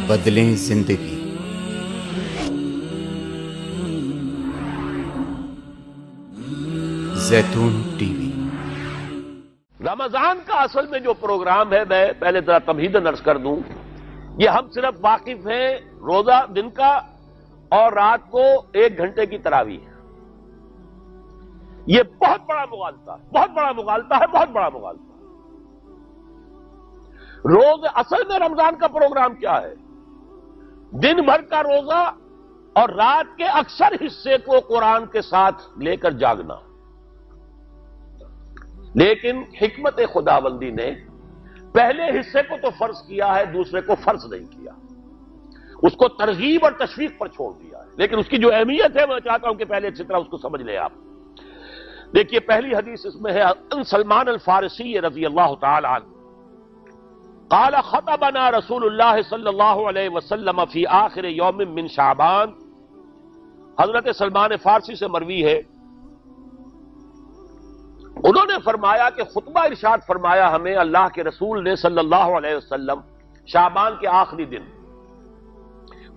بدلیں زندگی۔ زیتون ٹی وی۔ رمضان کا اصل میں جو پروگرام ہے، میں پہلے ذرا تمہیداً عرض کر دوں، یہ ہم صرف واقف ہیں روزہ دن کا اور رات کو 1 گھنٹے کی تراویح۔ یہ بہت بڑا مغالطہ ہے، بہت بڑا مغالطہ ہے، بہت بڑا مغالطہ ہے۔ روز اصل میں رمضان کا پروگرام کیا ہے؟ دن بھر کا روزہ اور رات کے اکثر حصے کو قرآن کے ساتھ لے کر جاگنا۔ لیکن حکمت خداوندی نے پہلے حصے کو تو فرض کیا ہے، دوسرے کو فرض نہیں کیا، اس کو ترغیب اور تشویق پر چھوڑ دیا ہے۔ لیکن اس کی جو اہمیت ہے میں چاہتا ہوں کہ پہلے اچھی طرح اس کو سمجھ لیں آپ۔ دیکھیے پہلی حدیث اس میں ہے ان سلمان الفارسی رضی اللہ تعالی عنہ قال خطبنا رسول اللہ صلی اللہ علیہ وسلم فی آخر یوم من شعبان۔ حضرت سلمان فارسی سے مروی ہے، انہوں نے فرمایا کہ خطبہ ارشاد فرمایا ہمیں اللہ کے رسول نے صلی اللہ علیہ وسلم شعبان کے آخری دن۔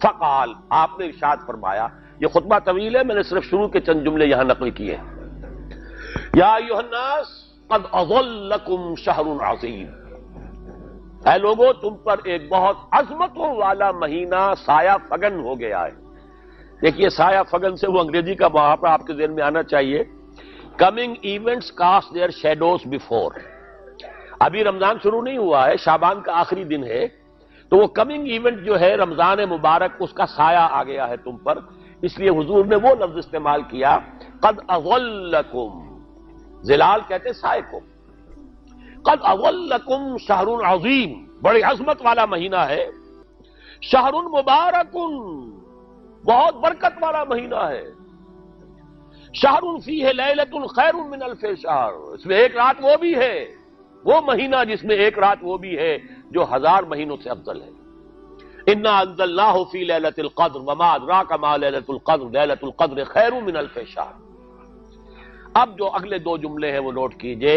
فقال، آپ نے ارشاد فرمایا، یہ خطبہ طویل ہے، میں نے صرف شروع کے چند جملے یہاں نقل کیے ہیں۔ یا ایھا الناس قد اظلکم شہر عظیم، اے لوگوں تم پر ایک بہت عظمتوں والا مہینہ سایہ فگن ہو گیا ہے۔ دیکھیے سایہ فگن سے وہ انگریزی کا محاورہ آپ کے ذہن میں آنا چاہیے، coming events cast their shadows before. ابھی رمضان شروع نہیں ہوا ہے، شعبان کا آخری دن ہے، تو وہ کمنگ ایونٹ جو ہے رمضان مبارک، اس کا سایہ آ گیا ہے تم پر، اس لیے حضور نے وہ لفظ استعمال کیا قد اظلکم، ظلال کہتے سائے کو، قد اظلکم شہر عظیم، بڑی عظمت والا مہینہ ہے، شہر مبارک، بہت برکت والا مہینہ ہے، شہر فیہ لیلۃ خیر من الف شہر، اس میں ایک رات وہ بھی ہے، وہ مہینہ جس میں ایک رات وہ بھی ہے جو 1000 مہینوں سے افضل ہے۔ انا انزلناہ فی لیلۃ القدر وما ادراک ما لیلۃ القدر لیلۃ القدر خیر من الف شہر۔ اب جو اگلے 2 جملے ہیں وہ نوٹ کیجئے،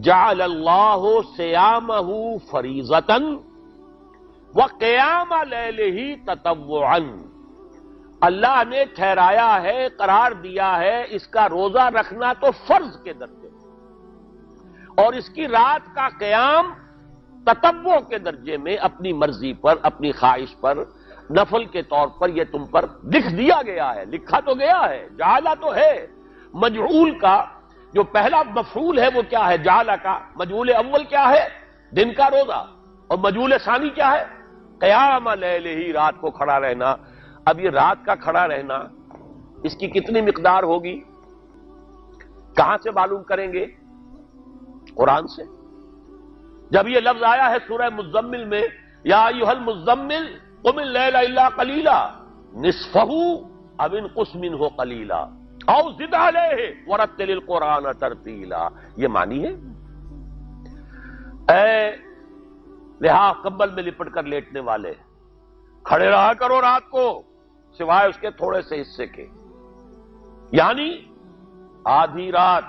جعل اللہ صیامہ فریضۃ وقیام لیلہ تطوعا، اللہ نے ٹھہرایا ہے، قرار دیا ہے اس کا روزہ رکھنا تو فرض کے درجے میں، اور اس کی رات کا قیام تطوع کے درجے میں، اپنی مرضی پر، اپنی خواہش پر، نفل کے طور پر یہ تم پر لکھ دیا گیا ہے، لکھا تو گیا ہے، جعلہ تو ہے۔ مجعول کا جو پہلا مفعول ہے وہ کیا ہے؟ جعلہ کا مجعول اول کیا ہے؟ دن کا روزہ، اور مجعول ثانی کیا ہے؟ قیام لیلہ، رات کو کھڑا رہنا۔ اب یہ رات کا کھڑا رہنا، اس کی کتنی مقدار ہوگی؟ کہاں سے معلوم کریں گے؟ قرآن سے۔ جب یہ لفظ آیا ہے سورہ مزمل میں، یا ایھا المزمل قم اللیل الا قلیلا نصفہ او انقص منہ قلیلا او زد علیہ ورتل القرآن ترتیلا، یہ معنی ہے اے لحاف کمبل میں لپٹ کر لیٹنے والے، کھڑے رہا کرو رات کو سوائے اس کے تھوڑے سے حصے کے، یعنی آدھی رات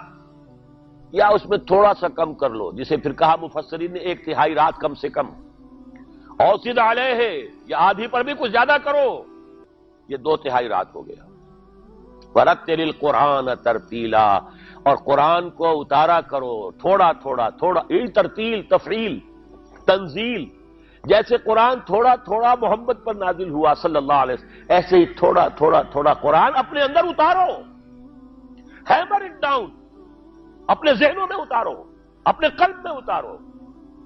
یا اس میں تھوڑا سا کم کر لو، جسے پھر کہا مفسرین نے 1/3 رات کم سے کم، اور زد علیہ، یا آدھی پر بھی کچھ زیادہ کرو، یہ 2/3 رات ہو گیا۔ ورتل القرآن ترتیلا، اور قرآن کو اتارا کرو تھوڑا تھوڑا تھوڑا، ترتیل، تفعیل، تنزیل، جیسے قرآن تھوڑا تھوڑا محمد پر نازل ہوا صلی اللہ علیہ وسلم، ایسے ہی تھوڑا تھوڑا تھوڑا قرآن اپنے اندر اتارو، ہیمر اٹ ڈاؤن، اپنے ذہنوں میں اتارو، اپنے قلب میں اتارو۔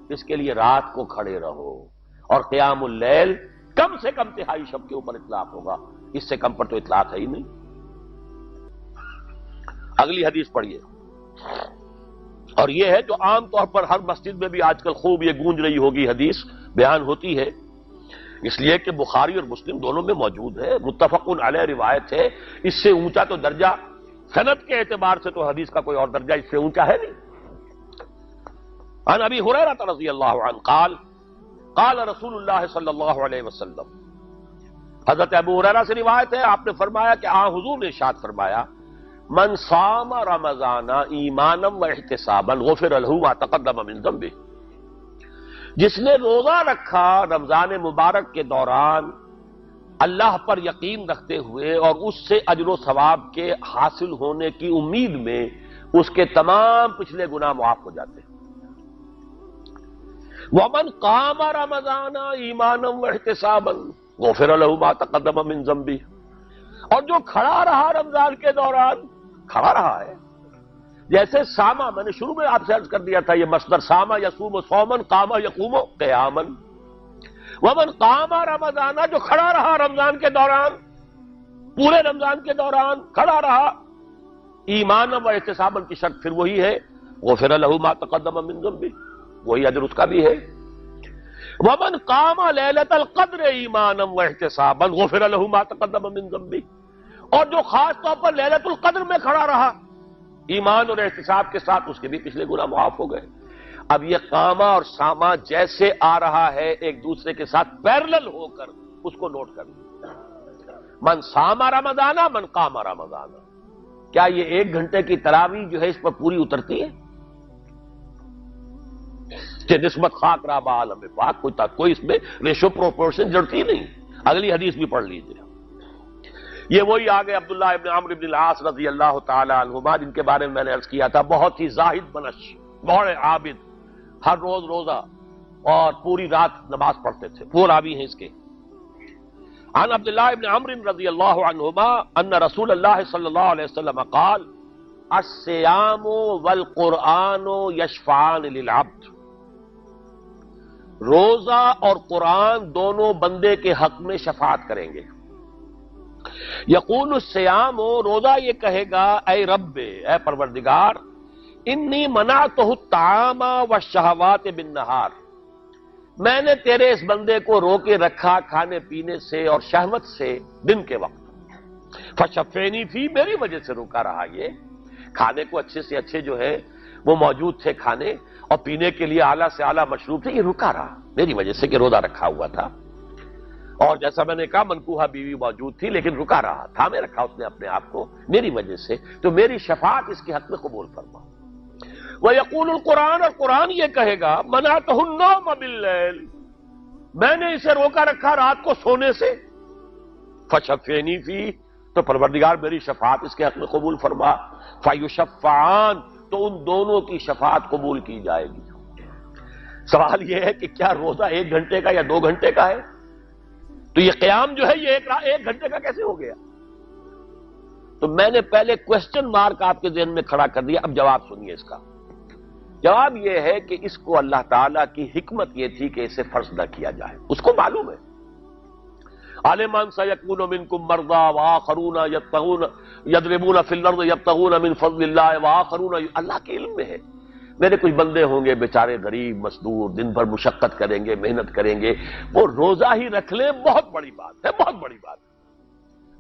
اس کے لیے رات کو کھڑے رہو، اور قیام اللیل کم سے کم 1/3 شب کے اوپر اطلاق ہوگا، اس سے کم پر تو اطلاق ہے ہی نہیں۔ اگلی حدیث پڑھیے، اور یہ ہے جو عام طور پر ہر مسجد میں بھی آج کل خوب یہ گونج رہی ہوگی، حدیث بیان ہوتی ہے، اس لیے کہ بخاری اور مسلم دونوں میں موجود ہے، متفق علیہ روایت ہے، اس سے اونچا تو درجہ سند کے اعتبار سے تو حدیث کا کوئی اور درجہ اس سے اونچا ہے نہیں۔ عن ابی ہریرہ رضی اللہ عنہ قال قال رسول اللہ صلی اللہ علیہ وسلم، حضرت ابو ہریرہ سے روایت ہے، آپ نے فرمایا کہ حضور نے ارشاد فرمایا، من صام رمضان ایمانا و احتسابا غفر له ما تقدم من ذنبه، جس نے روزہ رکھا رمضان مبارک کے دوران اللہ پر یقین رکھتے ہوئے اور اس سے اجر و ثواب کے حاصل ہونے کی امید میں، اس کے تمام پچھلے گناہ معاف ہو جاتے ہیں۔ وَمَنْ قَامَ رَمَضَانَ ایمانا واحتسابا غفر له ما تقدم من ذنبه، اور جو کھڑا رہا رمضان کے دوران، کھڑا رہا ہے، جیسے ساما، میں نے شروع میں آپ سے عرض کر دیا تھا، یہ مصدر ساما یصوم صوما قام یقوم قیاما، ومن قام رمضان، جو کھڑا رہا رمضان کے دوران، پورے رمضان کے دوران کھڑا رہا، ایمان و احتسابا کی شرط پھر وہی ہے، غفر له ما تقدم من ذنبه، وہی اجر اس کا بھی ہے۔ ومن قام لیلۃ القدر ایمانا واحتسابا غفر له ما تقدم من ذنبه، اور جو خاص طور پر لیلۃ القدر میں کھڑا رہا ایمان اور احتساب کے ساتھ، اس کے بھی پچھلے گناہ معاف ہو گئے۔ اب یہ قامہ اور سامہ جیسے آ رہا ہے ایک دوسرے کے ساتھ پیرلل ہو کر، اس کو نوٹ کر لیں۔ من سامہ رمضانہ من قام رمضانہ، کیا یہ 1 گھنٹے کی تراویح جو ہے اس پر پوری اترتی ہے کہ نسبت خاک رابع عالم پاک، کوئی اس میں ریشو پروپورشن جڑتی نہیں۔ اگلی حدیث بھی پڑھ لیجئے، یہ وہی آگے عبداللہ ابن عمرو بن العاص رضی اللہ تعالی عنہما، جن کے بارے میں میں نے عرض کیا تھا، بہت ہی زاہد بنش، بڑے عابد، ہر روز روزہ اور پوری رات نماز پڑھتے تھے، وہ راوی ہیں اس کے۔ عن عبداللہ ابن عمرو رضی اللہ عنہما ان رسول اللہ صلی اللہ علیہ وسلم قال الصیام والقرآن یشفعان للعبد، روزہ اور قرآن دونوں بندے کے حق میں شفاعت کریں گے۔ یقول الصیام، روزہ یہ کہے گا، اے رب، اے پروردگار، انی منعتہ الطعام والشہوات بالنہار، میں نے تیرے اس بندے کو روکے رکھا کھانے پینے سے اور شہوت سے دن کے وقت، فشفینی فی، میری وجہ سے روکا رہا، یہ کھانے کو اچھے سے اچھے جو ہے وہ موجود تھے کھانے، اور پینے کے لیے اعلیٰ سے اعلیٰ مشروب تھے، یہ رکا رہا میری وجہ سے کہ روزہ رکھا ہوا تھا، اور جیسا میں نے کہا منکوحہ بیوی موجود تھی لیکن رکا رہا، تھامے رکھا اس نے اپنے آپ کو میری وجہ سے، تو میری شفاعت اس کے حق میں قبول فرما۔ وَيَقُولُ الْقُرْآنُ، اور قرآن یہ کہے گا، مَنَعْتُهُ النَّوْمَ بِاللَّيْلِ، میں نے اسے روکا رکھا رات کو سونے سے، فَشَفِّعْنِي فِيهِ، تو پروردگار میری شفاعت اس کے حق میں قبول فرما، فَيُشَفَّعَانِ، تو ان دونوں کی شفاعت قبول کی جائے گی۔ سوال یہ ہے کہ کیا روزہ 1 گھنٹے کا یا 2 گھنٹے کا ہے؟ تو یہ قیام جو ہے یہ 1 گھنٹے کا کیسے ہو گیا؟ تو میں نے پہلے کوسچن مارک آپ کے ذہن میں کھڑا کر دیا، اب جواب سنیے اس کا۔ جواب یہ ہے کہ اس کو اللہ تعالیٰ کی حکمت یہ تھی کہ اسے فرض نہ کیا جائے، اس کو معلوم ہے۔ عَلِمَ أَنَّ سَيَكُونُ مِنكُم مَّرْضَىٰ وَآخَرُونَ يَضْرِبُونَ فِي الْأَرْضِ يَبْتَغُونَ مِن فَضْلِ اللَّهِ وَآخَرُونَ، اللہ کے علم میں ہے میرے کچھ بندے ہوں گے بیچارے غریب مزدور، دن بھر مشقت کریں گے، محنت کریں گے، وہ روزہ ہی رکھ لیں، بہت بڑی بات ہے، بہت بڑی بات ہے۔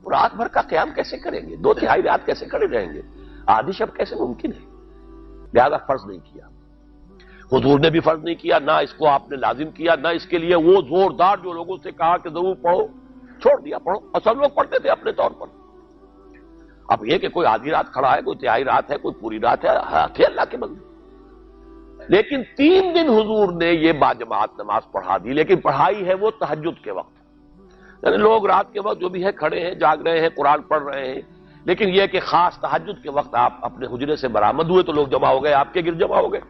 وہ رات بھر کا قیام کیسے کریں گے؟ 2/3 رات کیسے کھڑے رہیں گے؟ آدھی شب کیسے ممکن ہے؟ لہذا فرض نہیں کیا، حضور نے بھی فرض نہیں کیا، نہ اس کو آپ نے لازم کیا، نہ اس کے لیے وہ زوردار جو لوگوں سے کہا کہ ضرور پڑھو، چھوڑ دیا پڑھو، اور سب لوگ پڑھتے تھے اپنے طور پر۔ اب یہ کہ کوئی آدھی رات کھڑا ہے، کوئی 1/3 رات ہے، کوئی پوری رات ہے، تھے اللہ کے بندے۔ لیکن 3 دن حضور نے یہ باجماعت نماز پڑھا دی، لیکن پڑھائی ہے وہ تہجد کے وقت، یعنی لوگ رات کے وقت جو بھی ہے کھڑے ہیں، جاگ رہے ہیں، قرآن پڑھ رہے ہیں، لیکن یہ کہ خاص تہجد کے وقت آپ اپنے حجرے سے برآمد ہوئے تو لوگ جمع ہو گئے، آپ کے گرد جمع ہو گئے۔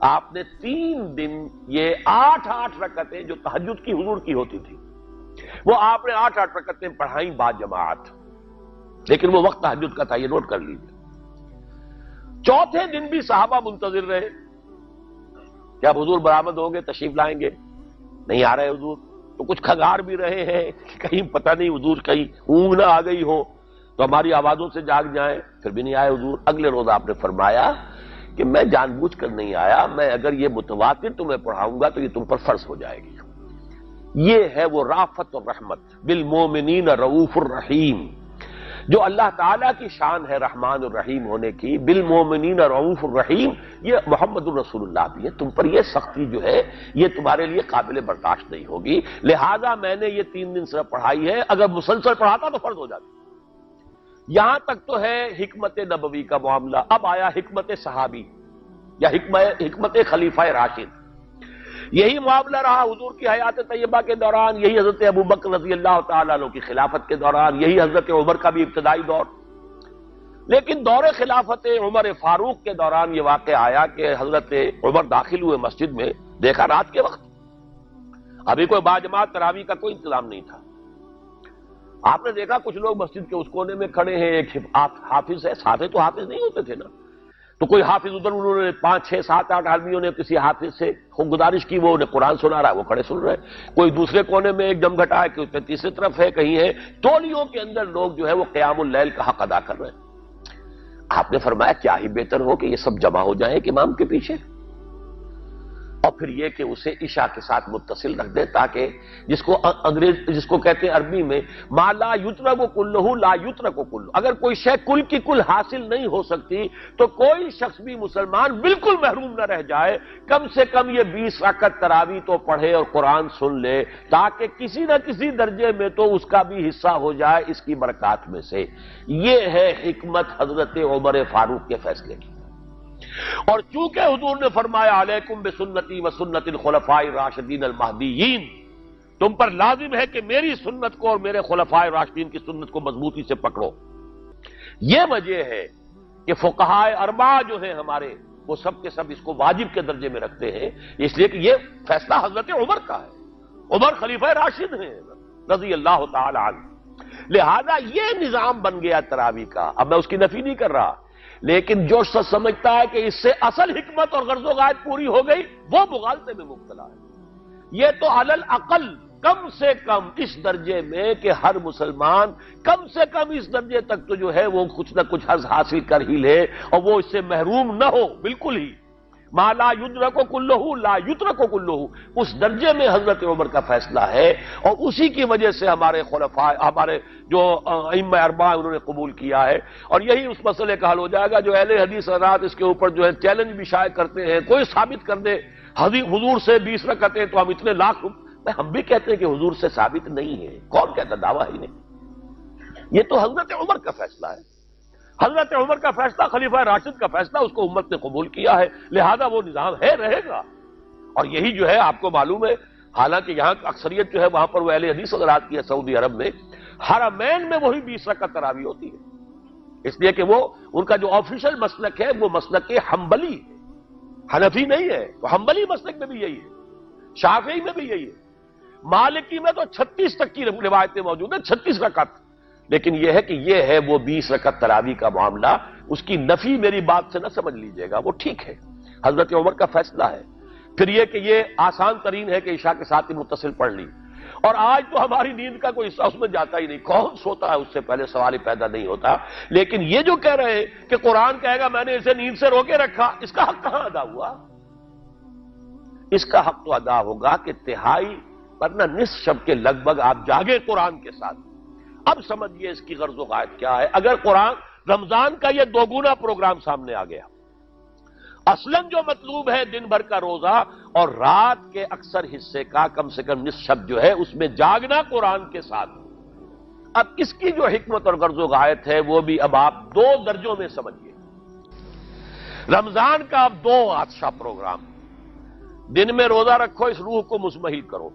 آپ نے 3 دن یہ 8 رکعتیں جو تہجد کی حضور کی ہوتی تھی، وہ آپ نے 8 رکعتیں پڑھائیں باجماعت، لیکن وہ وقت تہجد کا تھا، یہ نوٹ کر لیجیے۔ 4تھے دن بھی صحابہ منتظر رہے، کیا حضور برآمد ہوں گے، تشریف لائیں گے؟ نہیں آ رہے حضور، تو کچھ کھنگار بھی رہے ہیں کہیں پتہ نہیں حضور کہیں اونگ نہ آ گئی ہو تو ہماری آوازوں سے جاگ جائیں، پھر بھی نہیں آئے حضور۔ اگلے روز آپ نے فرمایا کہ میں جان بوجھ کر نہیں آیا، میں اگر یہ متواتر تمہیں پڑھاؤں گا تو یہ تم پر فرض ہو جائے گی۔ یہ ہے وہ رافت اور رحمت، بالمومنین رؤوف الرحیم، جو اللہ تعالیٰ کی شان ہے رحمان الرحیم ہونے کی، بالمومنین رؤوف الرحیم، یہ محمد الرسول اللہ بھی ہے، تم پر یہ سختی جو ہے یہ تمہارے لیے قابل برداشت نہیں ہوگی، لہذا میں نے یہ 3 دن صرف پڑھائی ہے، اگر مسلسل پڑھاتا تو فرض ہو جاتی۔ یہاں تک تو ہے حکمت نبوی کا معاملہ، اب آیا حکمت صحابی یا حکمت خلیفہ راشد۔ یہی معاملہ رہا حضور کی حیات طیبہ کے دوران، یہی حضرت ابوبکر رضی اللہ تعالیٰ عنہ کی خلافت کے دوران، یہی حضرت عمر کا بھی ابتدائی دور۔ لیکن دور خلافت عمر فاروق کے دوران یہ واقعہ آیا کہ حضرت عمر داخل ہوئے مسجد میں، دیکھا رات کے وقت ابھی کوئی باجماعت تراویح کا کوئی انتظام نہیں تھا۔ آپ نے دیکھا کچھ لوگ مسجد کے اس کونے میں کھڑے ہیں، ایک حافظ ہے، ساتھے تو حافظ نہیں ہوتے تھے نا، تو کوئی حافظ ادھر، انہوں نے 5 6 7 8 آدمیوں نے کسی حافظ سے گزارش کی، وہ انہیں قرآن سنا رہا ہے، وہ کھڑے سن رہے ہیں۔ کوئی دوسرے کونے میں ایک جم گھٹا ہے، کوئی تیسری طرف ہے، کہیں ہے، تولیوں کے اندر لوگ جو ہے وہ قیام اللیل کا حق ادا کر رہے ہیں۔ آپ نے فرمایا کیا ہی بہتر ہو کہ یہ سب جمع ہو جائیں ایک امام کے پیچھے، اور پھر یہ کہ اسے عشاء کے ساتھ متصل رکھ دیں، تاکہ جس کو کہتے ہیں عربی میں ما لا یترک کلہ لا یترک کلہ، اگر کوئی شے کل کی کل حاصل نہیں ہو سکتی تو کوئی شخص بھی مسلمان بالکل محروم نہ رہ جائے، کم سے کم یہ 20 رکعت تراویح تو پڑھے اور قرآن سن لے، تاکہ کسی نہ کسی درجے میں تو اس کا بھی حصہ ہو جائے اس کی برکات میں سے۔ یہ ہے حکمت حضرت عمر فاروق کے فیصلے کی۔ اور چونکہ حضور نے فرمایا علیکم بسنتی و سنت الخلفاء الراشدین المہدیین، تم پر لازم ہے کہ میری سنت کو اور میرے خلفاء راشدین کی سنت کو مضبوطی سے پکڑو۔ یہ وجہ ہے کہ فقہاء اربعہ جو ہیں ہمارے، وہ سب کے سب اس کو واجب کے درجے میں رکھتے ہیں، اس لیے کہ یہ فیصلہ حضرت عمر کا ہے، عمر خلیفہ راشد ہیں رضی اللہ تعالی عنہ۔ لہذا یہ نظام بن گیا تراویح کا۔ اب میں اس کی نفی نہیں کر رہا، لیکن جو شخص سمجھتا ہے کہ اس سے اصل حکمت اور غرض و غایت پوری ہو گئی، وہ مغالطے میں مبتلا ہے۔ یہ تو علی الاقل کم سے کم اس درجے میں کہ ہر مسلمان کم سے کم اس درجے تک تو جو ہے وہ کچھ نہ کچھ حظ حاصل کر ہی لے، اور وہ اس سے محروم نہ ہو بالکل ہی۔ ما لا یدرک کلہ لا یترک کلہ، اس درجے میں حضرت عمر کا فیصلہ ہے، اور اسی کی وجہ سے ہمارے خلفاء، ہمارے جو ائمہ اربعہ انہوں نے قبول کیا ہے، اور یہی اس مسئلے کا حل ہو جائے گا۔ جو اہل حدیث حضرات اس کے اوپر جو ہے چیلنج بھی شائع کرتے ہیں، کوئی ثابت کر دے حضور سے 20 رکعتیں تو ہم اتنے لاکھ، ہم بھی کہتے ہیں کہ حضور سے ثابت نہیں ہے، کون کہتا دعویٰ ہی نہیں، یہ تو حضرت عمر کا فیصلہ ہے۔ حضرت عمر کا فیصلہ، خلیفہ راشد کا فیصلہ، اس کو امت نے قبول کیا ہے، لہذا وہ نظام ہے، رہے گا۔ اور یہی جو ہے آپ کو معلوم ہے، حالانکہ یہاں اکثریت جو ہے وہاں پر وہ اہل حدیث حضرات کی ہے، سعودی عرب میں حرمین میں وہی 20 رکعت تراویح ہوتی ہے، اس لیے کہ وہ ان کا جو آفیشل مسلک ہے وہ مسلک حنبلی ہے، حنفی نہیں ہے، تو حنبلی مسلک میں بھی یہی ہے، شافعی میں بھی یہی ہے، مالکی میں تو 36 تک کی روایتیں موجود ہیں، 36 رکعت۔ لیکن یہ ہے کہ یہ ہے وہ 20 رکعت تراویح کا معاملہ، اس کی نفی میری بات سے نہ سمجھ لیجئے گا، وہ ٹھیک ہے، حضرت عمر کا فیصلہ ہے۔ پھر یہ کہ یہ آسان ترین ہے کہ عشاء کے ساتھ ہی متصل پڑھ لی، اور آج تو ہماری نیند کا کوئی حصہ اس میں جاتا ہی نہیں، کون سوتا ہے اس سے پہلے سوال ہی پیدا نہیں ہوتا۔ لیکن یہ جو کہہ رہے ہیں کہ قرآن کہے گا میں نے اسے نیند سے روکے رکھا، اس کا حق کہاں ادا ہوا؟ اس کا حق تو ادا ہوگا کہ تہائی ورنہ نصف شب کے لگ بھگ آپ جاگے قرآن کے ساتھ۔ اب سمجھئے اس کی غرض و غایت کیا ہے۔ اگر قرآن رمضان کا یہ دوگنا پروگرام سامنے آ گیا، اصلاً جو مطلوب ہے دن بھر کا روزہ اور رات کے اکثر حصے کا کم سے کم نصف شب جو ہے اس میں جاگنا قرآن کے ساتھ، اب اس کی جو حکمت اور غرض و غایت ہے وہ بھی اب آپ 2 درجوں میں سمجھئے۔ رمضان کا اب 2 عطشہ پروگرام، دن میں روزہ رکھو، اس روح کو مزمحل کرو،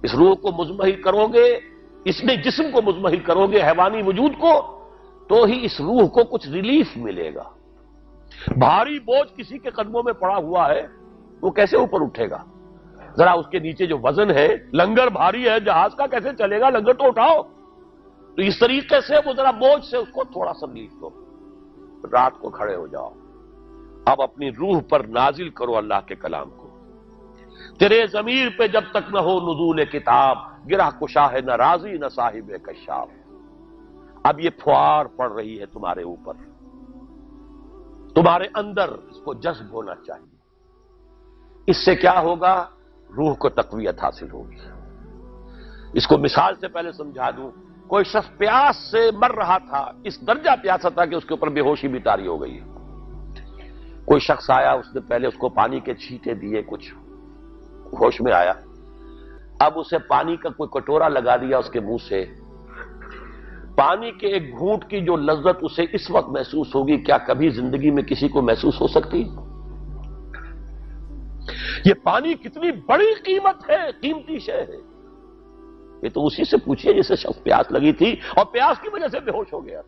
اس روح کو مزمحل کرو گے، اس نے جسم کو مزمحل کرو گے، حیوانی وجود کو، تو ہی اس روح کو کچھ ریلیف ملے گا۔ بھاری بوجھ کسی کے قدموں میں پڑا ہوا ہے، وہ کیسے اوپر اٹھے گا؟ ذرا اس کے نیچے جو وزن ہے، لنگر بھاری ہے جہاز کا، کیسے چلے گا؟ لنگر تو اٹھاؤ۔ تو اس طریقے سے وہ ذرا بوجھ سے اس کو تھوڑا سا ریلیف دو، رات کو کھڑے ہو جاؤ، اب اپنی روح پر نازل کرو اللہ کے کلام کو۔ تیرے ضمیر پہ جب تک نہ ہو نزول کتاب، گرہ کشا ہے نہ راضی نہ صاحب کشاف۔ اب یہ پھوار پڑ رہی ہے تمہارے اوپر، تمہارے اندر اس کو جذب ہونا چاہیے۔ اس سے کیا ہوگا؟ روح کو تقویت حاصل ہوگی۔ اس کو مثال سے پہلے سمجھا دوں، کوئی شخص پیاس سے مر رہا تھا، اس درجہ پیاسا تھا کہ اس کے اوپر بے ہوشی بھی طاری ہو گئی ہے۔ کوئی شخص آیا، اس نے پہلے اس کو پانی کے چھینٹے دیے، کچھ ہوش میں آیا، اب اسے پانی کا کوئی کٹورا لگا دیا اس کے منہ سے، پانی کے ایک گھونٹ کی جو لذت اسے اس وقت محسوس ہوگی، کیا کبھی زندگی میں کسی کو محسوس ہو سکتی؟ یہ پانی کتنی بڑی قیمت ہے، قیمتی شے ہے۔ یہ تو اسی سے پوچھئے جسے شخص پیاس لگی تھی اور پیاس کی وجہ سے بے ہوش ہو گیا،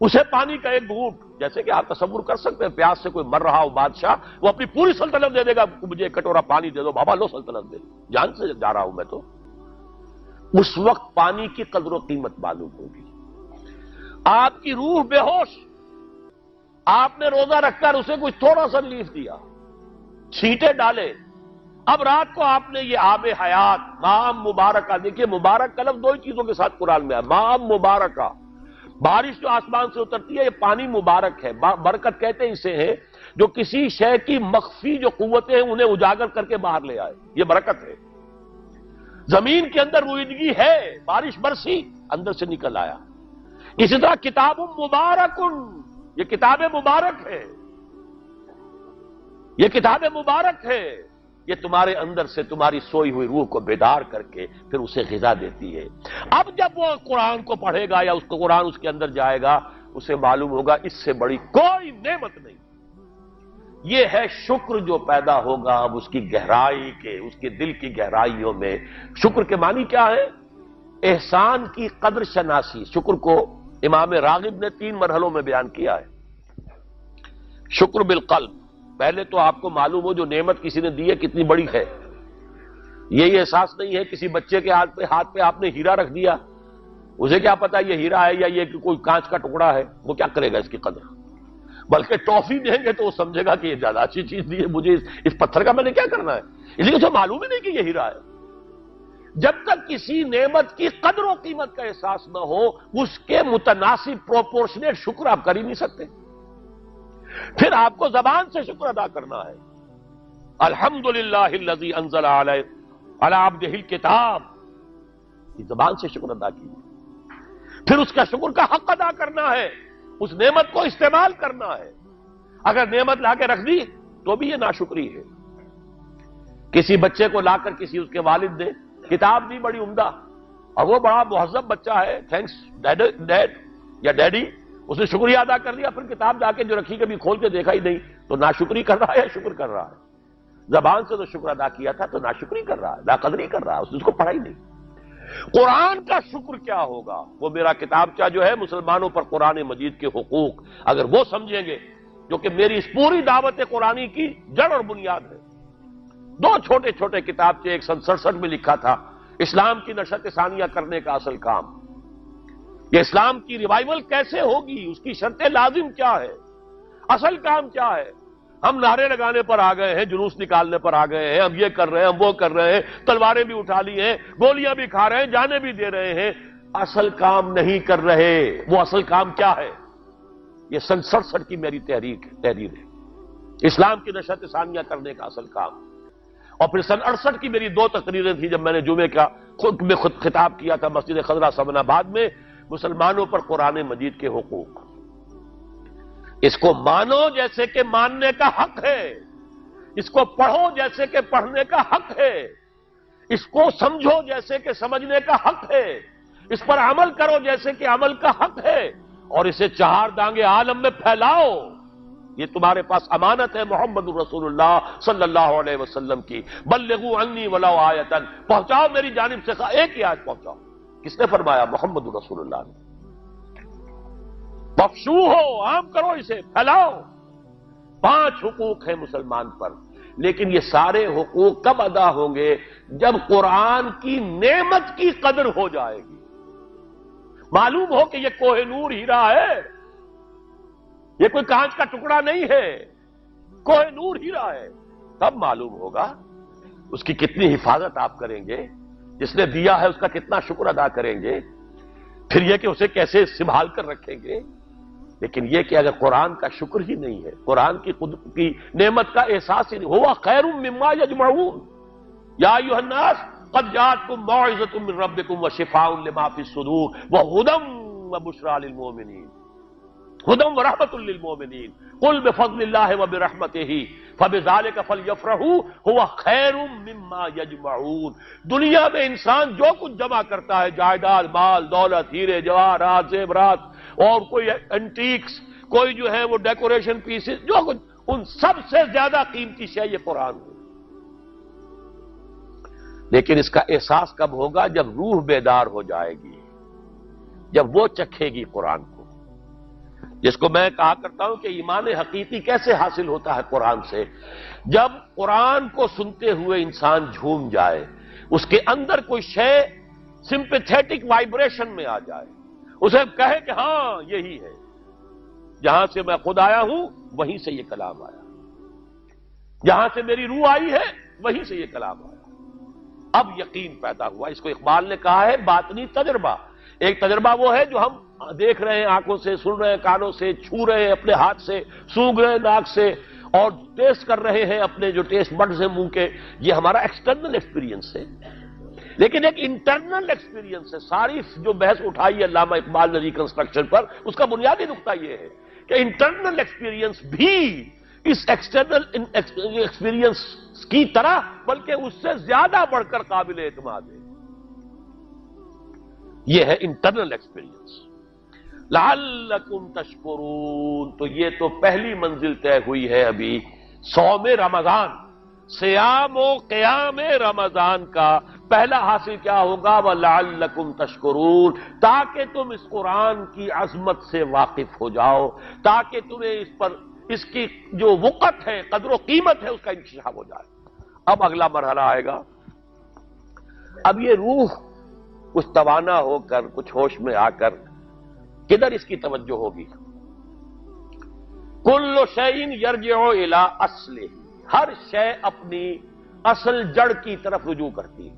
اسے پانی کا ایک گھونٹ، جیسے کہ آپ تصور کر سکتے ہیں پیاس سے کوئی مر رہا ہو بادشاہ، وہ اپنی پوری سلطنت دے دے گا، مجھے ایک کٹورا پانی دے دو، بابا لو سلطنت دے، جان سے جا رہا ہوں میں تو۔ اس وقت پانی کی قدر و قیمت معلوم ہوگی۔ آپ کی روح بے ہوش، آپ نے روزہ رکھ کر اسے کچھ تھوڑا سا ریلیف دیا، چھینٹے ڈالے، اب رات کو آپ نے یہ آب حیات مام مبارکہ، دیکھیے مبارک کا لفظ دو ہی چیزوں کے ساتھ قرآن میں ہے، مام مبارکہ، بارش جو آسمان سے اترتی ہے یہ پانی مبارک ہے، برکت کہتے ہیں اسے ہیں جو کسی شے کی مخفی جو قوتیں ہیں انہیں اجاگر کر کے باہر لے آئے، یہ برکت ہے۔ زمین کے اندر رویدگی ہے، بارش برسی، اندر سے نکل آیا۔ اسی طرح کتاب مبارک، یہ کتاب مبارک ہے، یہ کتاب مبارک ہے، یہ تمہارے اندر سے تمہاری سوئی ہوئی روح کو بیدار کر کے پھر اسے غذا دیتی ہے۔ اب جب وہ قرآن کو پڑھے گا یا اس کو قرآن اس کے اندر جائے گا، اسے معلوم ہوگا اس سے بڑی کوئی نعمت نہیں۔ یہ ہے شکر جو پیدا ہوگا اب اس کی گہرائی کے، اس کے دل کی گہرائیوں میں۔ شکر کے معنی کیا ہے؟ احسان کی قدر شناسی۔ شکر کو امام راغب نے 3 مرحلوں میں بیان کیا ہے۔ شکر بالقلب، پہلے تو آپ کو معلوم ہو جو نعمت کسی نے دی ہے کتنی بڑی ہے، یہی احساس نہیں ہے۔ کسی بچے کے ہاتھ پہ آپ نے ہیرا رکھ دیا، اسے کیا پتا یہ ہیرا ہے یا یہ کوئی کانچ کا ٹکڑا ہے، وہ کیا کرے گا اس کی قدر؟ بلکہ ٹافی دیں گے تو وہ سمجھے گا کہ یہ زیادہ اچھی چیز دی ہے، مجھے اس پتھر کا میں نے کیا کرنا ہے، اس لیے اسے معلوم ہی نہیں کہ یہ ہیرا ہے۔ جب تک کسی نعمت کی قدر و قیمت کا احساس نہ ہو، اس کے متناسب پروپورشنیٹ شکر آپ کر ہی نہیں سکتے۔ پھر آپ کو زبان سے شکر ادا کرنا ہے۔ الحمدللہ الذی انزل علی عبدہ الکتاب، یہ زبان سے شکر ادا کیجیے۔ پھر اس کا شکر کا حق ادا کرنا ہے، اس نعمت کو استعمال کرنا ہے۔ اگر نعمت لا کے رکھ دی تو بھی یہ ناشکری ہے۔ کسی بچے کو لا کر کسی اس کے والد نے کتاب دی بڑی عمدہ، اور وہ بڑا مہذب بچہ ہے، تھینکس ڈیڈ یا ڈیڈی، اس نے شکریہ ادا کر دیا، پھر کتاب جا کے جو رکھی کبھی کھول کے دیکھا ہی نہیں، تو ناشکری کر رہا ہے یا شکر کر رہا ہے؟ زبان سے تو شکر ادا کیا تھا تو ناشکری کر رہا ہے، لاقدری کر رہا ہے، اس نے اس کو پڑھا ہی نہیں۔ قرآن کا شکر کیا ہوگا؟ وہ میرا کتابچہ جو ہے مسلمانوں پر قرآن مجید کے حقوق، اگر وہ سمجھیں گے جو کہ میری اس پوری دعوت قرآنی کی جڑ اور بنیاد ہے۔ 2 چھوٹے چھوٹے کتابچے 167 میں لکھا تھا، اسلام کی نشت ثانیہ کرنے کا اصل کام، یہ اسلام کی ریوائول کیسے ہوگی، اس کی شرط لازم کیا ہے، اصل کام کیا ہے۔ ہم نعرے لگانے پر آ گئے ہیں، جلوس نکالنے پر آ گئے ہیں، ہم یہ کر رہے ہیں، ہم وہ کر رہے ہیں، تلواریں بھی اٹھا لی ہیں، گولیاں بھی کھا رہے ہیں، جانے بھی دے رہے ہیں، اصل کام نہیں کر رہے۔ وہ اصل کام کیا ہے؟ یہ سن 67 کی میری تحریر ہے، اسلام کی نشت ثانیہ کرنے کا اصل کام۔ اور پھر سن 68 کی میری 2 تقریریں تھیں جب میں نے جمعے کا خود خطاب کیا تھا مسجد خضرہ سمن آباد میں، مسلمانوں پر قرآن مجید کے حقوق۔ اس کو مانو جیسے کہ ماننے کا حق ہے، اس کو پڑھو جیسے کہ پڑھنے کا حق ہے، اس کو سمجھو جیسے کہ سمجھنے کا حق ہے، اس پر عمل کرو جیسے کہ عمل کا حق ہے، اور اسے 4 دانگے عالم میں پھیلاؤ۔ یہ تمہارے پاس امانت ہے محمد رسول اللہ صلی اللہ علیہ وسلم کی۔ بلغوا عنی ولو آیۃ، پہنچاؤ میری جانب سے ایک ہی آیت پہنچاؤ۔ کس نے فرمایا؟ محمد رسول اللہ نے۔ بخشو ہو، عام کرو، اسے پھیلاؤ۔ 5 حقوق ہیں مسلمان پر، لیکن یہ سارے حقوق کب ادا ہوں گے؟ جب قرآن کی نعمت کی قدر ہو جائے گی، معلوم ہو کہ یہ کوہ نور ہیرا ہے، یہ کوئی کانچ کا ٹکڑا نہیں ہے، کوہ نور ہیرا ہے، تب معلوم ہوگا اس کی کتنی حفاظت آپ کریں گے، جس نے دیا ہے اس کا کتنا شکر ادا کریں گے، پھر یہ کہ اسے کیسے سنبھال کر رکھیں گے۔ لیکن یہ کہ اگر قرآن کا شکر ہی نہیں ہے، قرآن کی نعمت کا احساس ہی نہیں، ہوا خیر مما یجمعون، یا ایھا الناس قد جاءتکم موعظۃ من ربکم وشفاء لما فی الصدور وہدی وبشریٰ للمؤمنین، ہدی ورحمۃ للمؤمنین، قل بفضل اللہ وبرحمتہ فبذلک فلیفرحوا ھو خیر مما یجمعون۔ دنیا میں انسان جو کچھ جمع کرتا ہے، جائیداد، مال، دولت، ہیرے جواہرات، زیورات، اور کوئی اینٹیکس، کوئی جو ہے وہ ڈیکوریشن پیسز، جو کچھ، ان سب سے زیادہ قیمتی شے یہ قرآن ہے. لیکن اس کا احساس کب ہوگا؟ جب روح بیدار ہو جائے گی، جب وہ چکھے گی قرآن کو. جس کو میں کہا کرتا ہوں کہ ایمان حقیقی کیسے حاصل ہوتا ہے قرآن سے؟ جب قرآن کو سنتے ہوئے انسان جھوم جائے، اس کے اندر کوئی شے سمپیتھیٹک وائبریشن میں آ جائے، اسے کہے کہ ہاں یہی ہے، جہاں سے میں خود آیا ہوں وہیں سے یہ کلام آیا، جہاں سے میری روح آئی ہے وہیں سے یہ کلام آیا. اب یقین پیدا ہوا. اس کو اقبال نے کہا ہے باطنی تجربہ. ایک تجربہ وہ ہے جو ہم دیکھ رہے ہیں آنکھوں سے، سن رہے ہیں کانوں سے، چھو رہے ہیں اپنے ہاتھ سے، سونگھ رہے ہیں ناک سے، اور ٹیسٹ کر رہے ہیں اپنے جو ٹیسٹ بڈز ہیں منہ کے. یہ ہمارا ایکسٹرنل ایکسپیرینس ہے. لیکن ایک انٹرنل ایکسپیرینس ہے. ساری جو بحث اٹھائی ہے علامہ اقبال نے ریکنسٹرکشن پر، اس کا بنیادی نقطہ یہ ہے کہ انٹرنل ایکسپیرینس بھی اس ایکسٹرنل ایکسپیرینس کی طرح بلکہ اس سے زیادہ بڑھ کر قابل اعتماد ہے. یہ ہے انٹرنل ایکسپیرینس. لعلکم تشکرون. تو یہ تو پہلی منزل طے ہوئی ہے ابھی صوم رمضان، صیام و قیام رمضان کا. پہلا حاصل کیا ہوگا؟ وَلَعَلَّكُمْ تَشْكُرُونَ، تاکہ تم اس قرآن کی عظمت سے واقف ہو جاؤ، تاکہ تمہیں اس پر اس کی جو وقت ہے، قدر و قیمت ہے، اس کا انکشاف ہو جائے. اب اگلا مرحلہ آئے گا. اب یہ روح کچھ توانا ہو کر، کچھ ہوش میں آ کر کدھر اس کی توجہ ہوگی؟ کل شیء یرجع الی اصلہ، ہر شے اپنی اصل جڑ کی طرف رجوع کرتی ہے.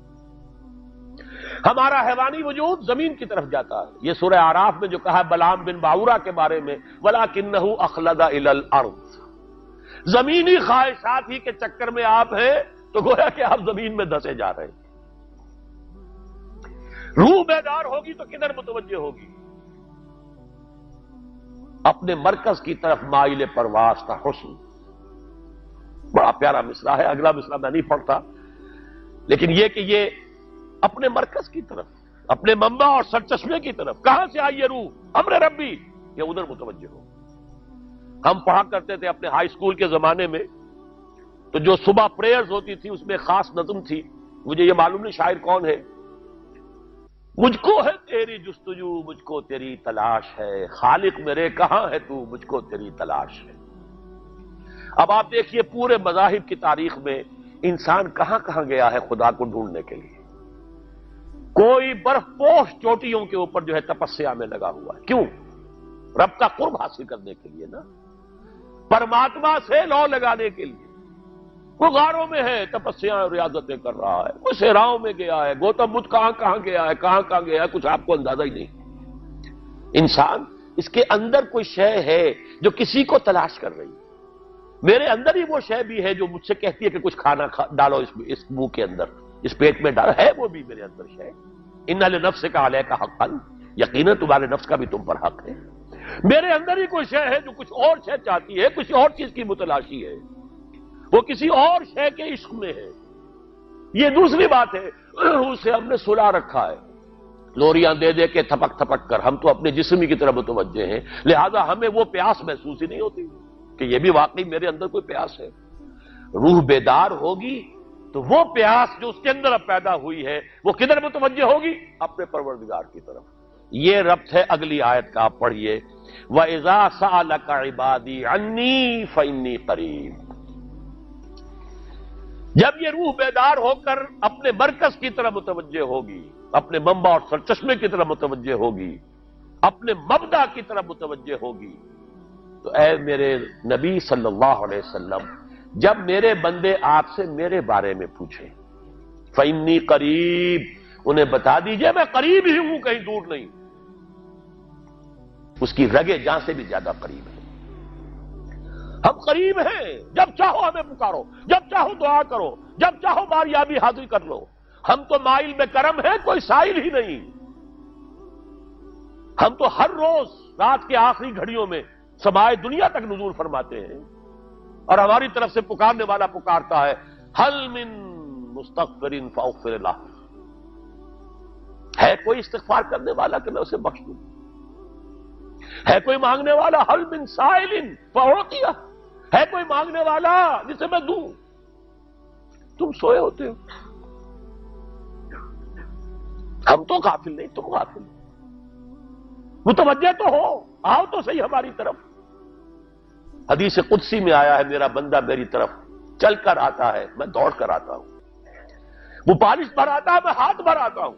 ہمارا حیوانی وجود زمین کی طرف جاتا ہے. یہ سورہ اعراف میں جو کہا بلعام بن باورہ کے بارے میں، وَلَكِنَّهُ أَخْلَدَ إِلَى الْأَرْضِ، زمینی خواہشات ہی کے چکر میں آپ ہیں تو گویا کہ آپ زمین میں دھسے جا رہے ہیں. روح بیدار ہوگی تو کدھر متوجہ ہوگی؟ اپنے مرکز کی طرف مائل پرواز کا حسن. بڑا پیارا مصرع ہے. اگلا مصرع میں نہیں پڑھتا، لیکن یہ کہ یہ اپنے مرکز کی طرف، اپنے منبع اور سرچشمے کی طرف، کہاں سے آئی یہ روح؟ امر ربی، یہ ادھر متوجہ ہو. ہم پڑھا کرتے تھے اپنے ہائی اسکول کے زمانے میں، تو جو صبح پریئرز ہوتی تھی اس میں خاص نظم تھی. مجھے یہ معلوم نہیں شاعر کون ہے. مجھ کو ہے تیری جستجو، مجھ کو تیری تلاش ہے، خالق میرے کہاں ہے تو، مجھ کو تیری تلاش ہے. اب آپ دیکھیے پورے مذاہب کی تاریخ میں انسان کہاں کہاں گیا ہے خدا کو ڈھونڈنے کے لیے. کوئی برف پوش چوٹیوں کے اوپر جو ہے تپسیا میں لگا ہوا ہے. کیوں؟ رب کا قرب حاصل کرنے کے لیے نا، پرماتما سے لو لگانے کے لیے. وہ غاروں میں ہے تپسیا ریاضتیں کر رہا ہے، وہ صحراؤں میں گیا ہے. گوتم بدھ کہاں کہاں گیا ہے، کہاں کہاں گیا ہے، کچھ آپ کو اندازہ ہی نہیں. انسان اس کے اندر کوئی شے ہے جو کسی کو تلاش کر رہی ہے. میرے اندر ہی وہ شے بھی ہے جو مجھ سے کہتی ہے کہ کچھ کھانا ڈالو اس منہ کے اندر، اس پیٹ میں ڈالو. ہے وہ بھی میرے اندر شے. ان لنفسک علیک حقا، یقیناً تمہارے نفس کا بھی تم پر حق ہے. میرے اندر ہی کوئی شے ہے جو کچھ اور شے چاہتی ہے، کچھ اور چیز کی متلاشی ہے، وہ کسی اور شے کے عشق میں ہے. یہ دوسری بات ہے. اسے ہم نے سلا رکھا ہے لوریاں دے دے کے، تھپک تھپک کر. ہم تو اپنے جسم کی طرف متوجہ ہیں، لہذا ہمیں وہ پیاس محسوس ہی نہیں ہوتی کہ یہ بھی واقعی میرے اندر کوئی پیاس ہے. روح بیدار ہوگی تو وہ پیاس جو اس کے اندر اب پیدا ہوئی ہے وہ کدھر متوجہ ہوگی؟ اپنے پروردگار کی طرف. یہ ربط ہے اگلی آیت کا، آپ پڑھیے. وَإِذَا سَأَلَكَ عِبَادِي عَنِّي فَإِنِّي قَرِيبٌ. جب یہ روح بیدار ہو کر اپنے مرکز کی طرف متوجہ ہوگی، اپنے منبع اور سرچشمے کی طرف متوجہ ہوگی، اپنے مبدا کی طرف متوجہ ہوگی، تو اے میرے نبی صلی اللہ علیہ وسلم، جب میرے بندے آپ سے میرے بارے میں پوچھیں، فَإِنِّي قَرِيب، انہیں بتا دیجئے میں قریب ہی ہوں، کہیں دور نہیں. اس کی رگے جاں سے بھی زیادہ قریب ہے. ہم قریب ہیں. جب چاہو ہمیں پکارو، جب چاہو دعا کرو، جب چاہو باریابی حاضر کر لو. ہم تو مائل میں کرم ہے، کوئی سائل ہی نہیں. ہم تو ہر روز رات کے آخری گھڑیوں میں سمائے دنیا تک نزول فرماتے ہیں، اور ہماری طرف سے پکارنے والا پکارتا ہے حل من مستغفر فاغفر له. ہے کوئی استغفار کرنے والا کہ میں اسے بخش دوں؟ ہے کوئی مانگنے والا؟ حل من سائل فاعطیہ. ہے کوئی مانگنے والا جسے میں دوں؟ تم سوئے ہوتے ہو. ہم تو غافل نہیں، تم غافل ہو. متوجہ تو ہو، آؤ تو صحیح ہماری طرف. حدیث قدسی میں آیا ہے میرا بندہ میری طرف چل کر آتا ہے، میں دوڑ کر آتا ہوں. وہ بارش بھر آتا ہے، میں ہاتھ بھر آتا ہوں.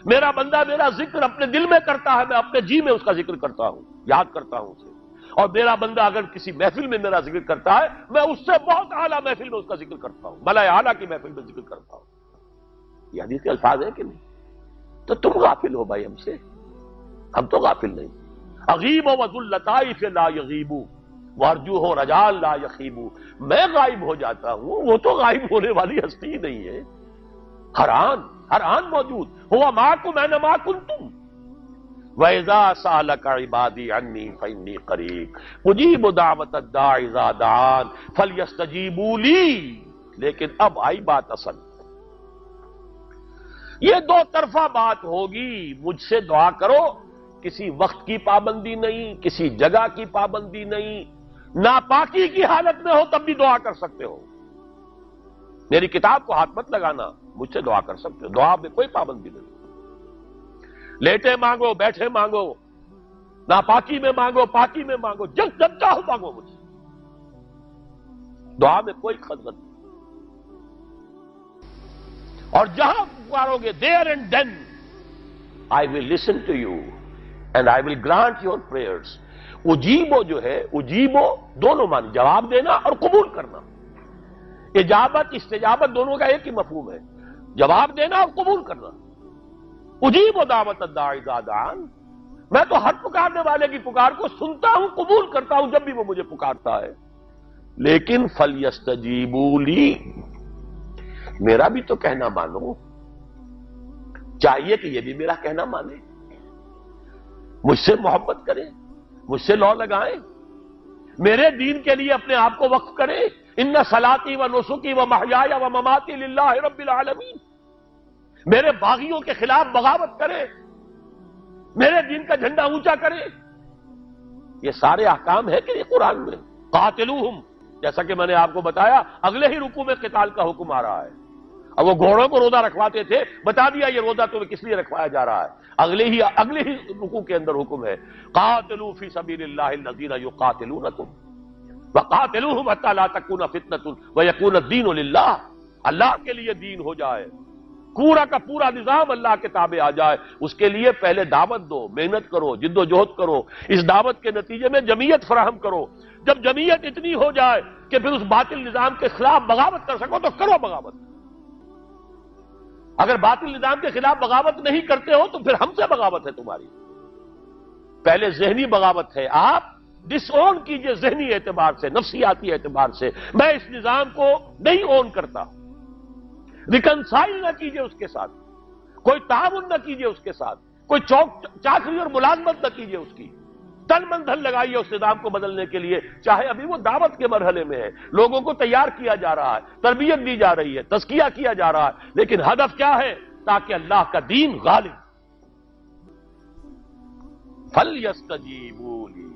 میرا بندہ میرا ذکر اپنے دل میں کرتا ہے، میں اپنے جی میں اس کا ذکر کرتا ہوں، یاد کرتا ہوں اسے. اور میرا بندہ اگر کسی محفل میں میرا ذکر کرتا ہے، میں اس سے بہت اعلیٰ محفل میں اس کا ذکر کرتا ہوں، ملائے اعلیٰ کی محفل میں ذکر کرتا ہوں. یہ حدیث کے الفاظ ہیں کہ نہیں؟ تو تم غافل ہو بھائی ہم سے، ہم تو غافل نہیں. اغیب و ذو اللطائف لا یغیب وارجو ہو رجال لا یخیب. میں غائب ہو جاتا ہوں، وہ تو غائب ہونے والی ہستی ہی نہیں ہے. ہر آن موجود. ہوا معکم اینما کنتم وَإِذَا سَأَلَكَ عِبَادِي عَنِّي فَإِنِّي قَرِيبٌ أُجِيبُ دَعْوَةَ الدَّاعِ إِذَا دَعَانِ فَلْيَسْتَجِيبُوا لِي. لیکن اب آئی بات اصل. یہ دو طرفہ بات ہوگی. مجھ سے دعا کرو، کسی وقت کی پابندی نہیں، کسی جگہ کی پابندی نہیں. ناپاکی کی حالت میں ہو تب بھی دعا کر سکتے ہو. میری کتاب کو ہاتھ مت لگانا، مجھ سے دعا کر سکتے ہو. دعا میں کوئی پابندی نہیں. لیٹے مانگو، بیٹھے مانگو، ناپاکی میں مانگو، پاکی میں مانگو، جب چاہو مانگو مجھ سے. دعا میں کوئی خلوت نہیں. اور جہاں پکارو گے there and then I will listen to you and I will grant your prayers. اجیبو جو ہے، اجیبو دونوں معنی، جواب دینا اور قبول کرنا. اجابت استجابت دونوں کا ایک ہی مفہوم ہے، جواب دینا اور قبول کرنا. اجیب دعوت الداعی اذا دعان. میں تو ہر پکارنے والے کی پکار کو سنتا ہوں، قبول کرتا ہوں جب بھی وہ مجھے پکارتا ہے. لیکن فلیستجیبوا لی، میرا بھی تو کہنا مانو. چاہیے کہ یہ بھی میرا کہنا مانے، مجھ سے محبت کریں، مجھ سے لو لگائیں، میرے دین کے لیے اپنے آپ کو وقف کریں. ان صلاتی و نسکی و محیای و مماتی للہ رب العالمین. میرے باغیوں کے خلاف بغاوت کریں، میرے دین کا جھنڈا اونچا کریں. یہ سارے احکام ہے کہ یہ قرآن میں. قاتلوہم، جیسا کہ میں نے آپ کو بتایا اگلے ہی رکوع میں قتال کا حکم آ رہا ہے. اب وہ گھوڑوں کو روزہ رکھواتے تھے، بتا دیا یہ روزہ تمہیں کس لیے رکھوایا جا رہا ہے. اگلے ہی رکوع کے اندر حکم ہے قاتلوا فی سبیل اللہ الذین یقاتلونکم وقاتلوہم حتی لا تکون فتنۃ ویکون الدین للہ. اللہ کے لیے دین ہو جائے، پورا کا پورا نظام اللہ کے تابع آ جائے. اس کے لیے پہلے دعوت دو، محنت کرو، جد و جہد کرو. اس دعوت کے نتیجے میں جمعیت فراہم کرو. جب جمعیت اتنی ہو جائے کہ پھر اس باطل نظام کے خلاف بغاوت کر سکو تو کرو بغاوت. اگر باطل نظام کے خلاف بغاوت نہیں کرتے ہو تو پھر ہم سے بغاوت ہے تمہاری. پہلے ذہنی بغاوت ہے. آپ ڈس اون کیجئے ذہنی اعتبار سے، نفسیاتی اعتبار سے. میں اس نظام کو نہیں اون کرتا. ریکنسائل نہ کیجئے اس کے ساتھ، کوئی تعاون نہ کیجئے اس کے ساتھ، کوئی چاکری اور ملازمت نہ کیجئے اس کی. تن من دھن لگائیے اس نظام کو بدلنے کے لیے. چاہے ابھی وہ دعوت کے مرحلے میں ہے، لوگوں کو تیار کیا جا رہا ہے، تربیت دی جا رہی ہے، تزکیہ کیا جا رہا ہے، لیکن ہدف کیا ہے؟ تاکہ اللہ کا دین غالب. فَلْيَسْتَجِيبُوا لِي،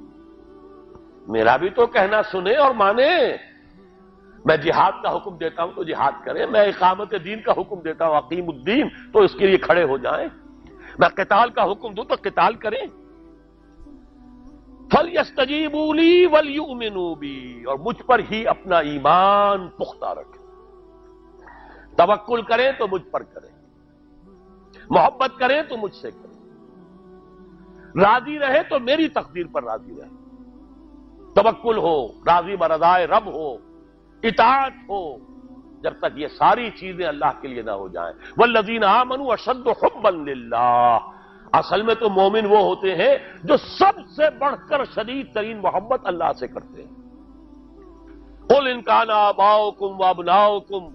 میرا بھی تو کہنا سنیں اور مانیں. میں جہاد کا حکم دیتا ہوں تو جہاد کریں. میں اقامت دین کا حکم دیتا ہوں اقیم الدین، تو اس کے لیے کھڑے ہو جائیں. میں قتال کا حکم دوں تو قتال کریں. فَلْيَسْتَجِيبُوا لِي وَلْيُؤْمِنُوا بِي، اور مجھ پر ہی اپنا ایمان پختہ رکھیں. توکل کریں تو مجھ پر کریں، محبت کریں تو مجھ سے کریں، راضی رہے تو میری تقدیر پر راضی رہے. توکل ہو، راضی برضائے رب ہو، اطاعت ہو. جب تک یہ ساری چیزیں اللہ کے لیے نہ ہو جائیں. والذین آمنوا اشد حبا للہ، اصل میں تو مومن وہ ہوتے ہیں جو سب سے بڑھ کر شدید ترین محبت اللہ سے کرتے ہیں. قل ان کان آباؤکم وابناؤکم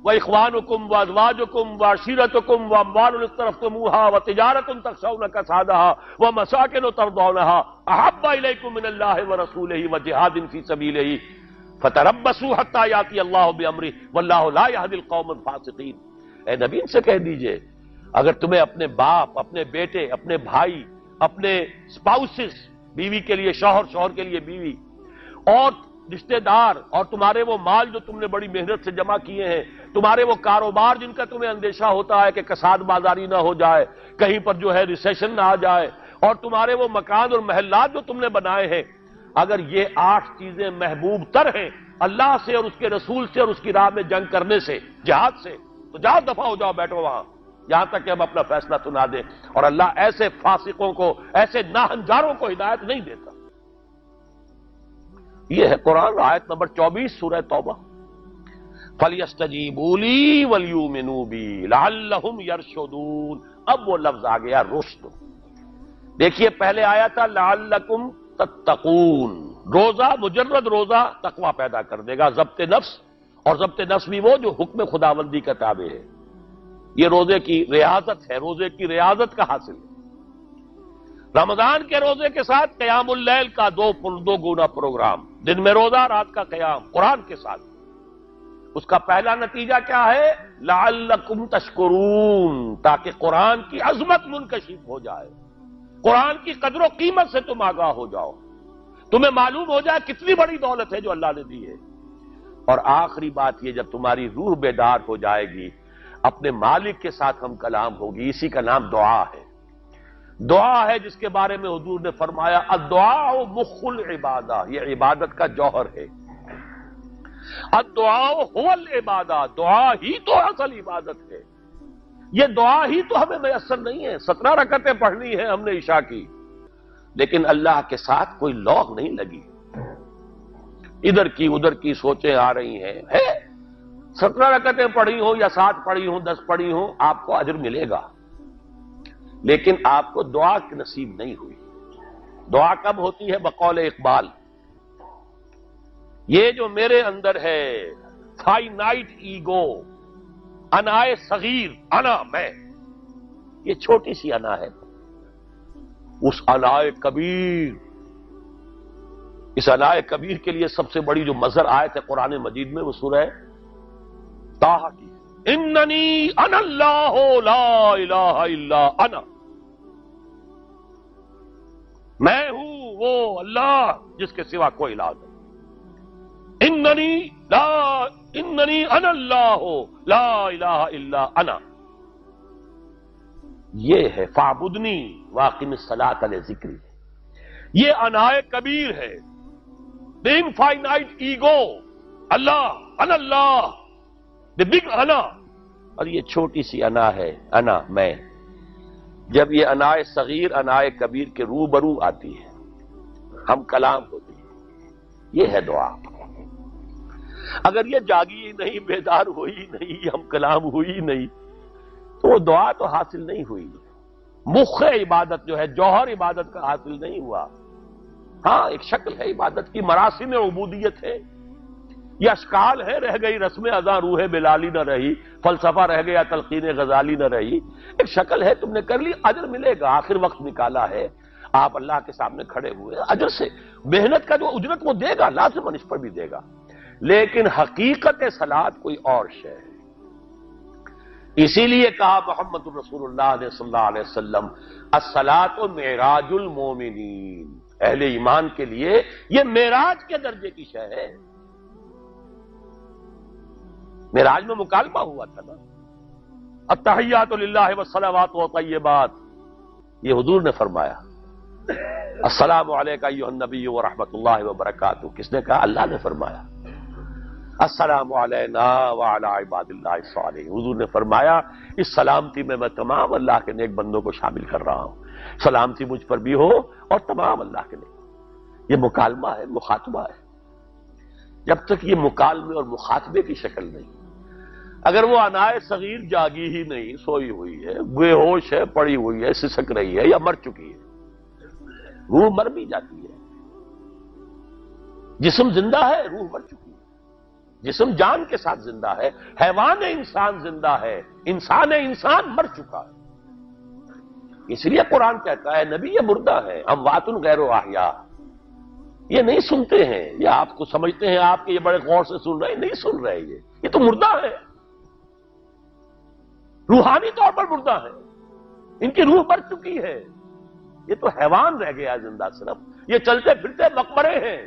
واخوانکم وازواجکم وعشیرتکم واموال اقترفتموها وتجارۃ تخشون کسادها ومساکن ترضونها احب الیکم من اللہ ورسولہ وجہاد فی سبیلہ فتربصوا حتی یاتی اللہ بامرہ واللہ لا یہدی القوم الفاسقین. اے نبی ان سے کہہ دیجئے اگر تمہیں اپنے باپ، اپنے بیٹے، اپنے بھائی، اپنے اسپاؤسز، بیوی کے لیے شوہر، شوہر کے لیے بیوی، اور رشتے دار اور تمہارے وہ مال جو تم نے بڑی محنت سے جمع کیے ہیں، تمہارے وہ کاروبار جن کا تمہیں اندیشہ ہوتا ہے کہ کساد بازاری نہ ہو جائے، کہیں پر جو ہے ریسیشن نہ آ جائے، اور تمہارے وہ مکان اور محلات جو تم نے بنائے ہیں، اگر یہ 8 چیزیں محبوب تر ہیں اللہ سے اور اس کے رسول سے اور اس کی راہ میں جنگ کرنے سے، جہاد سے، تو جاؤ دفع ہو جاؤ، بیٹھو وہاں یہاں تک کہ ہم اپنا فیصلہ سنا دیں۔ اور اللہ ایسے فاسقوں کو، ایسے ناہنجاروں کو ہدایت نہیں دیتا۔ یہ ہے قرآن، آیت نمبر 24 سورہ توبہ۔ فَلْيَسْتَجِيبُوا لِي وَلْيُؤْمِنُوا بِي لَعَلَّهُمْ يَرْشُدُونَ۔ اب وہ لفظ آ گیا رشد۔ دیکھیے پہلے آیا تھا لعلکم تتقون، روزہ، مجرد روزہ تقوی پیدا کر دے گا، ضبط نفس، اور ضبط نفس بھی وہ جو حکم خداوندی کا تابع ہے۔ یہ روزے کی ریاضت ہے، روزے کی ریاضت کا حاصل ہے۔ رمضان کے روزے کے ساتھ قیام اللیل کا دو گنا پروگرام، دن میں روزہ، رات کا قیام قرآن کے ساتھ۔ اس کا پہلا نتیجہ کیا ہے؟ لعلکم تشکرون، تاکہ قرآن کی عظمت منکشف ہو جائے، قرآن کی قدر و قیمت سے تم آگاہ ہو جاؤ، تمہیں معلوم ہو جائے کتنی بڑی دولت ہے جو اللہ نے دی ہے۔ اور آخری بات یہ، جب تمہاری روح بیدار ہو جائے گی، اپنے مالک کے ساتھ ہم کلام ہوگی، اسی کا نام دعا ہے۔ دعا ہے جس کے بارے میں حضور نے فرمایا الدعاء مخ العبادہ، یہ عبادت کا جوہر ہے۔ الدعاء هو العبادہ، دعا ہی تو اصل عبادت ہے۔ یہ دعا ہی تو ہمیں میسر نہیں ہے۔ 17 رکعتیں پڑھنی ہے ہم نے عشاء کی، لیکن اللہ کے ساتھ کوئی لوگ نہیں لگی، ادھر کی ادھر کی سوچیں آ رہی ہیں۔ 17 رکعتیں پڑھی ہوں یا 7 پڑھی ہوں، 10 پڑھی ہوں، آپ کو اجر ملے گا، لیکن آپ کو دعا کی نصیب نہیں ہوئی۔ دعا کب ہوتی ہے؟ بقول اقبال، یہ جو میرے اندر ہے فائنائٹ ایگو، انائے صغیر، انا میں، یہ چھوٹی سی انا ہے، اس انائے کبیر، اس انائے کبیر کے لیے سب سے بڑی جو مظہر آیت ہے قرآن مجید میں وہ سورہ طٰہٰ کی، اننی انا اللہ لا الہ الا انا، میں ہوں وہ اللہ جس کے سوا کوئی الہ نہیں، اننی انا اللہ لا الہ الا انا، یہ ہے فاعبدنی واقم الصلاۃ لذکری، یہ انائے کبیر ہے، the infinite ego، اللہ، انا اللہ، the big انا، اور یہ چھوٹی سی انا ہے، انا میں۔ جب یہ انائے صغیر انائے کبیر کے روبرو آتی ہے، ہم کلام ہوتی ہے، یہ ہے دعا۔ اگر یہ جاگی ہی نہیں، بیدار ہوئی ہی نہیں، ہم کلام ہوئی ہی نہیں، تو وہ دعا تو حاصل نہیں ہوئی، مخ عبادت جو ہے، جوہر عبادت کا حاصل نہیں ہوا۔ ہاں ایک شکل ہے عبادت کی، مراسم عبودیت ہے، یہ اشکال ہے، رہ گئی رسم ادا روح بلالی نہ رہی، فلسفہ رہ گیا تلقین غزالی نہ رہی، ایک شکل ہے، تم نے کر لی، اجر ملے گا، آخر وقت نکالا ہے، آپ اللہ کے سامنے کھڑے ہوئے، اجر سے محنت کا جو اجرت وہ دے گا، لازماً اس پر بھی دے گا، لیکن حقیقت صلاۃ کوئی اور شے ہے۔ اسی لیے کہا محمد رسول اللہ نے صلی اللہ علیہ وسلم الصلاۃ معراج المومنین، اہل ایمان کے لیے یہ معراج کے درجے کی شے ہے۔ معراج میں مکالمہ ہوا تھا نا، التحیات للہ والصلوات والطیبات، یہ حضور نے فرمایا، السلام علیکہ ایھا النبی ورحمۃ اللہ وبرکاتہ، کس نے کہا؟ اللہ نے فرمایا، السلام علینا وعلی عباد اللہ الصالحین، حضور نے فرمایا اس سلامتی میں تمام اللہ کے نیک بندوں کو شامل کر رہا ہوں، سلامتی مجھ پر بھی ہو اور تمام اللہ کے نیک۔ یہ مکالمہ ہے، مخاطبہ ہے۔ جب تک یہ مکالمے اور مخاطبے کی شکل نہیں، اگر وہ انائے صغیر جاگی ہی نہیں، سوئی ہوئی ہے، بے ہوش ہے، پڑی ہوئی ہے، سسک رہی ہے یا مر چکی ہے، روح مر بھی جاتی ہے، جسم زندہ ہے، روح مر چکی ہے، جسم جان کے ساتھ زندہ ہے، حیوان انسان زندہ ہے، انسان مر چکا ہے۔ اس لیے قرآن کہتا ہے نبی یہ مردہ ہے، اموات غیر احیاء، یہ نہیں سنتے ہیں، یہ آپ کو سمجھتے ہیں آپ کے یہ بڑے غور سے سن رہے ہیں، نہیں سن رہے، یہ تو مردہ ہے، روحانی طور پر مردہ ہے، ان کی روح مر چکی ہے، یہ تو حیوان رہ گیا زندہ، صرف یہ چلتے پھرتے مقبرے ہیں،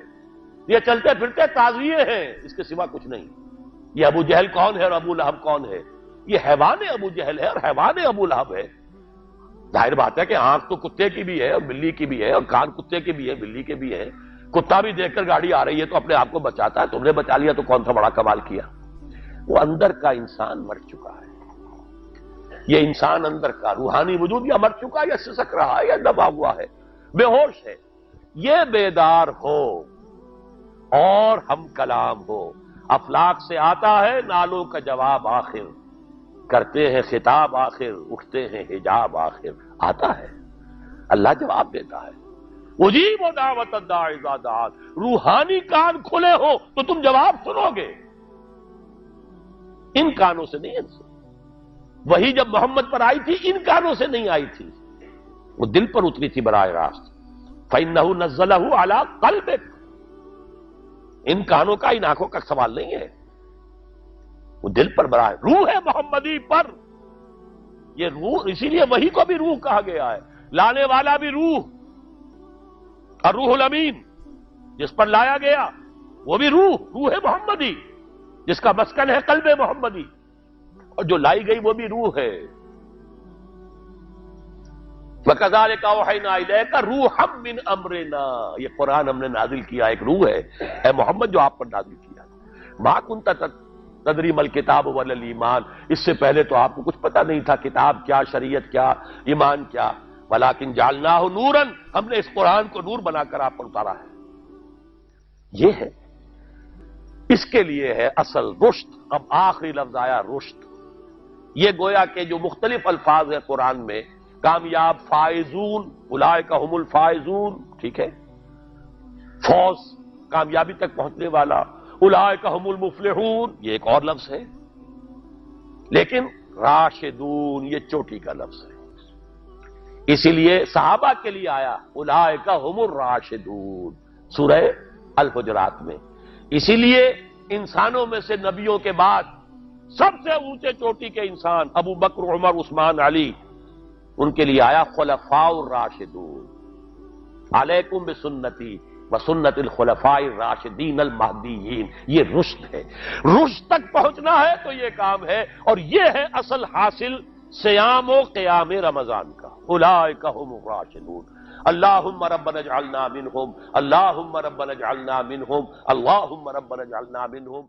یہ چلتے پھرتے تعزیے ہیں، اس کے سوا کچھ نہیں۔ یہ ابو جہل کون ہے اور ابو لہب کون ہے؟ یہ حیوان ابو جہل ہے اور حیوان ابو لہب ہے۔ ظاہر بات ہے کہ آنکھ تو کتے کی بھی ہے اور بلی کی بھی ہے، اور کان کتے کے بھی ہے، بلی کے بھی ہے۔ کتا بھی دیکھ کر گاڑی آ رہی ہے تو اپنے آپ کو بچاتا ہے، تم نے بچا لیا تو کون سا بڑا کمال کیا۔ وہ اندر کا انسان مر چکا ہے، یہ انسان اندر کا روحانی وجود یا مر چکا ہے یا سسک رہا ہے یا دبا ہوا ہے، بے ہوش ہے۔ یہ بیدار ہو اور ہم کلام ہو، افلاک سے آتا ہے نالوں کا جواب آخر، کرتے ہیں خطاب آخر، اٹھتے ہیں حجاب آخر، آتا ہے اللہ جواب دیتا ہے۔ اجیب دعوت الداعی اذا دعان، روحانی کان کھلے ہو تو تم جواب سنو گے، ان کانوں سے نہیں۔ وہی جب محمد پر آئی تھی ان کانوں سے نہیں آئی تھی، وہ دل پر اتری تھی براہ راست۔ فَإِنَّهُ نَزَّلَهُ عَلَىٰ قَلْبِكَ، ان کانوں کا ان آنکھوں کا سوال نہیں ہے، وہ دل پر براہ روح ہے محمدی پر۔ یہ روح، اسی لیے وہی کو بھی روح کہا گیا ہے، لانے والا بھی روح، اور روح الامین جس پر لایا گیا وہ بھی روح محمدی جس کا مسکن ہے قلب محمدی، اور جو لائی گئی وہ بھی روح ہے۔ وَكَذَلِكَ أَوْحَيْنَا إِلَيْكَ رُوحًا مِّنْ أَمْرِنَا، یہ قرآن ہم نے نازل کیا، ایک روح ہے اے محمد جو آپ پر نازل کیا۔ مَا كُنْتَ تَدْرِي مَا الْكِتَابُ وَلَا الْإِيمَانُ، اس سے پہلے تو آپ کو کچھ پتہ نہیں تھا کتاب کیا، شریعت کیا، ایمان کیا۔ وَلَٰكِنْ جَعَلْنَاهُ نُورًا، ہم نے اس قرآن کو نور بنا کر آپ پر اتارا ہے۔ یہ ہے، اس کے لیے ہے اصل رشد۔ اب آخری لفظ آیا رشد، یہ گویا کہ جو مختلف الفاظ ہیں قرآن میں، کامیاب، فائزون، اولئک هم الفائزون، ٹھیک ہے، فوز، کامیابی تک پہنچنے والا، اولئک هم المفلحون، یہ ایک اور لفظ ہے، لیکن راشدون یہ چوٹی کا لفظ ہے، اسی لیے صحابہ کے لیے آیا اولئک هم الراشدون سورہ الحجرات میں۔ اسی لیے انسانوں میں سے نبیوں کے بعد سب سے اونچے چوٹی کے انسان ابو بکر، عمر، عثمان، علی، ان کے لیے آیا خلفاء الراشدون، علیکم بسنتی وسنت الخلفاء الراشدین المہدیین۔ یہ رشد ہے، رشد تک پہنچنا ہے تو یہ کام ہے، اور یہ ہے اصل حاصل صیام و قیام رمضان کا۔ اولئک هم الراشدون، اللہم ربنا اجعلنا منہم، اللہم ربنا اجعلنا منہم، اللہم ربنا اجعلنا منہم۔